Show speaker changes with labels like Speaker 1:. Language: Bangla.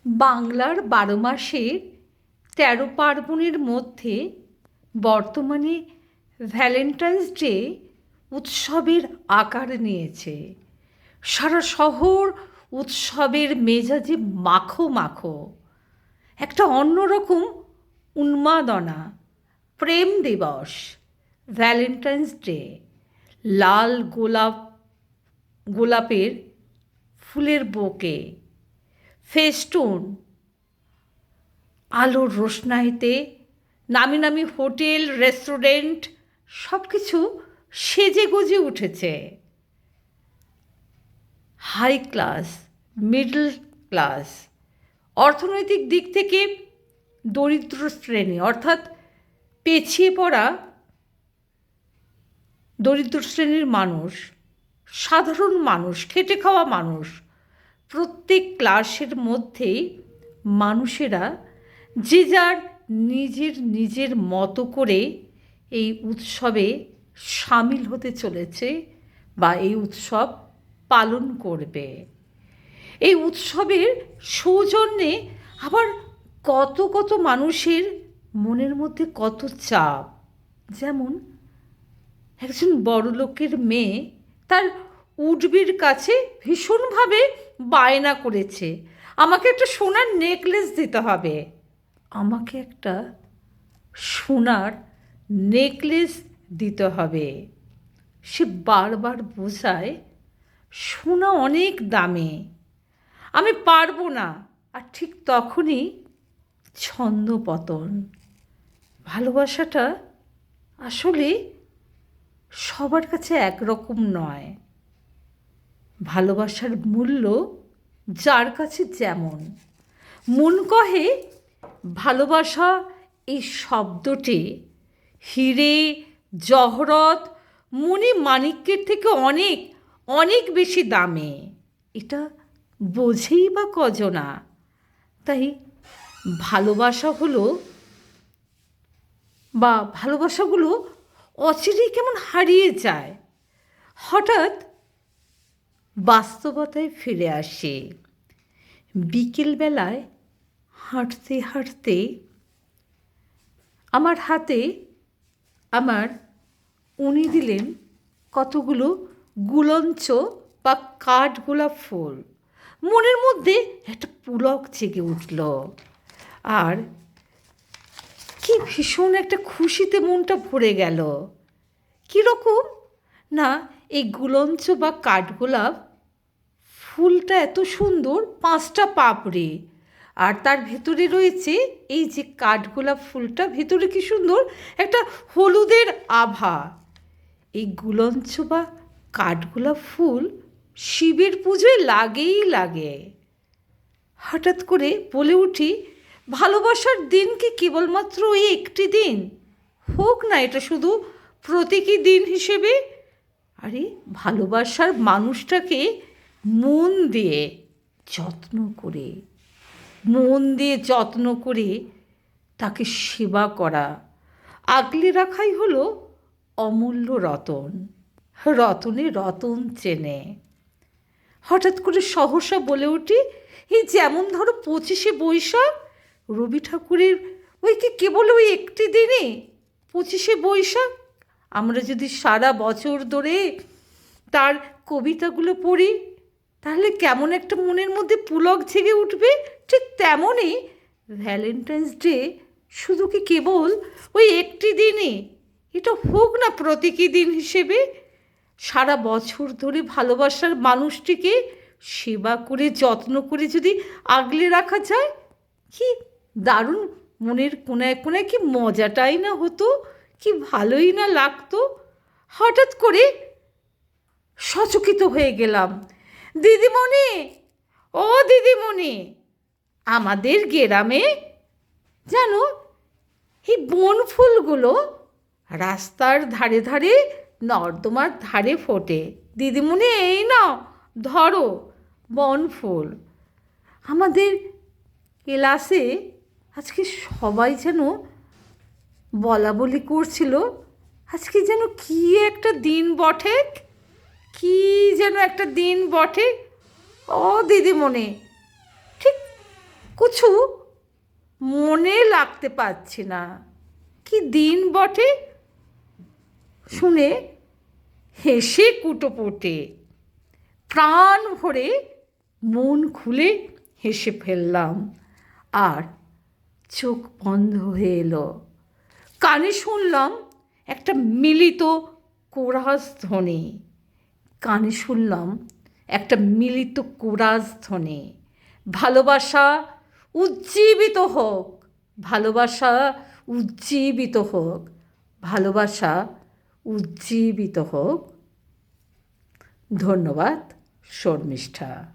Speaker 1: বাংলার ১২ মাসের ১৩ পার্বণের মধ্যে বর্তমানে ভ্যালেন্টাইন্স ডে উৎসবের আকার নিয়েছে। সারা শহর উৎসবের মেজাজে মাখো মাখো। একটা অন্যরকম উন্মাদনা। প্রেম দিবস, ভ্যালেন্টাইন্স ডে, লাল গোলাপের ফুলের বোকে, ফেস্টুন, আলোর রোশনাইতে নামি নামি হোটেল রেস্টুরেন্ট সব কিছু সেজে গুজে উঠেছে। হাই ক্লাস, মিডল ক্লাস, অর্থনৈতিক দিক থেকে দরিদ্র শ্রেণী অর্থাৎ পেছিয়ে পড়া দরিদ্র শ্রেণীর মানুষ, সাধারণ মানুষ, খেটে খাওয়া মানুষ, প্রত্যেক ক্লাসের মধ্যেই মানুষেরা যে যার নিজের নিজের মতো করে এই উৎসবে সামিল হতে চলেছে বা এই উৎসব পালন করবে। এই উৎসবের সৌজন্যে আবার কত কত মানুষের মনের মধ্যে কত চাপ। যেমন একজন বড়লোকের মেয়ে তার উডবির কাছে ভীষণভাবে বায়না করেছে, আমাকে একটা সোনার নেকলেস দিতে হবে, আমাকে একটা সোনার নেকলেস দিতে হবে। সে বারবার বোঝায় সোনা অনেক দামে, আমি পারবো না। আর ঠিক তখনই ছন্দপতন। ভালোবাসাটা আসলে সবার কাছে একরকম নয়। ভালোবাসার মূল্য যার কাছে যেমন। মন কহে ভালোবাসা এই শব্দটি হিরে জহরত মণি মাণিক্যের থেকে অনেক অনেক বেশি দামে। এটা বোঝেই বা কজনা। তাই ভালোবাসাগুলো অচিরেই কেমন হারিয়ে যায়। হঠাৎ বাস্তবতায় ফিরে আসে। বিকেলবেলায় হাঁটতে হাঁটতে আমার হাতে উনি দিলেন কতগুলো গুলঞ্চ বা কাঠগোলাপ ফুল। মনের মধ্যে একটা পুলক জেগে উঠল। আর কি ভীষণ একটা খুশিতে মনটা ভরে গেল। কীরকম না, এই গুলঞ্চ বা কাঠগোলাপ ফুলটা এত সুন্দর, 5টা পাপড়ি, আর তার ভেতরে রয়েছে এই যে কাঠগোলাপ ফুলটা, ভেতরে কি সুন্দর একটা হলুদের আভা। এই গুলঞ্চ বা কাঠগোলাপ ফুল শিবের পুজোয় লাগেই লাগে। হঠাৎ করে বলে উঠি, ভালোবাসার দিন কি কেবলমাত্র ওই একটি দিন? হোক না এটা শুধু প্রতীকী দিন হিসেবে। আরে ভালোবাসার মানুষটাকে মন দিয়ে যত্ন করে তাকে সেবা করা, আগলে রাখাই হলো অমূল্য রতন। রতনে রতন চেনে। হঠাৎ করে সহসা বলে উঠি, এই যেমন ধরো 25শে বৈশাখ, রবি ঠাকুরের ওই কি কেবল ওই একটি দিনে 25শে বৈশাখ, আমরা যদি সারা বছর ধরে তার কবিতাগুলো পড়ি তাহলে কেমন একটা মনের মধ্যে পুলক জেগে উঠবে। ঠিক তেমনই ভ্যালেন্টাইন্স ডে শুধু কি কেবল ওই একটি দিনে, এটা হোক না প্রতীকী দিন হিসেবে। সারা বছর ধরে ভালোবাসার মানুষটিকে সেবা করে যত্ন করে যদি আগলে রাখা যায়, কি দারুণ মনের কোনায় কোনায় কি মজাটাই না হতো, কি ভালোই না লাগতো। হঠাৎ করে সচকিত হয়ে গেলাম। দিদিমণি, ও দিদিমণি, আমাদের গ্রামে জানো এই বনফুলগুলো রাস্তার ধারে ধারে নর্দমার ধারে ফোটে। দিদিমণি এই নাও ধরো বনফুল। আমাদের ক্লাসে আজকে সবাই যেন বলা বলি করছিল, আজকে যেন কি একটা দিন বটে, কি যেন একটা দিন বটে। ও দিদিমণি, ঠিক কিছু মনে লাগতে পারছি না, কি দিন বটে। শুনে হেসে কুটোপোটে, প্রাণ ভরে মন খুলে হেসে ফেললাম। আর চোখ বন্ধ হয়ে এলো। কানে শুনলাম একটা মিলিত কোরাস ধ্বনি। কানে শুনলাম একটা মিলিত কোরাস ধ্বনি। ভালোবাসা উজ্জীবিত হোক, ভালোবাসা উজ্জীবিত হোক, ভালোবাসা উজ্জীবিত হোক। ধন্যবাদ। শর্মিষ্ঠা।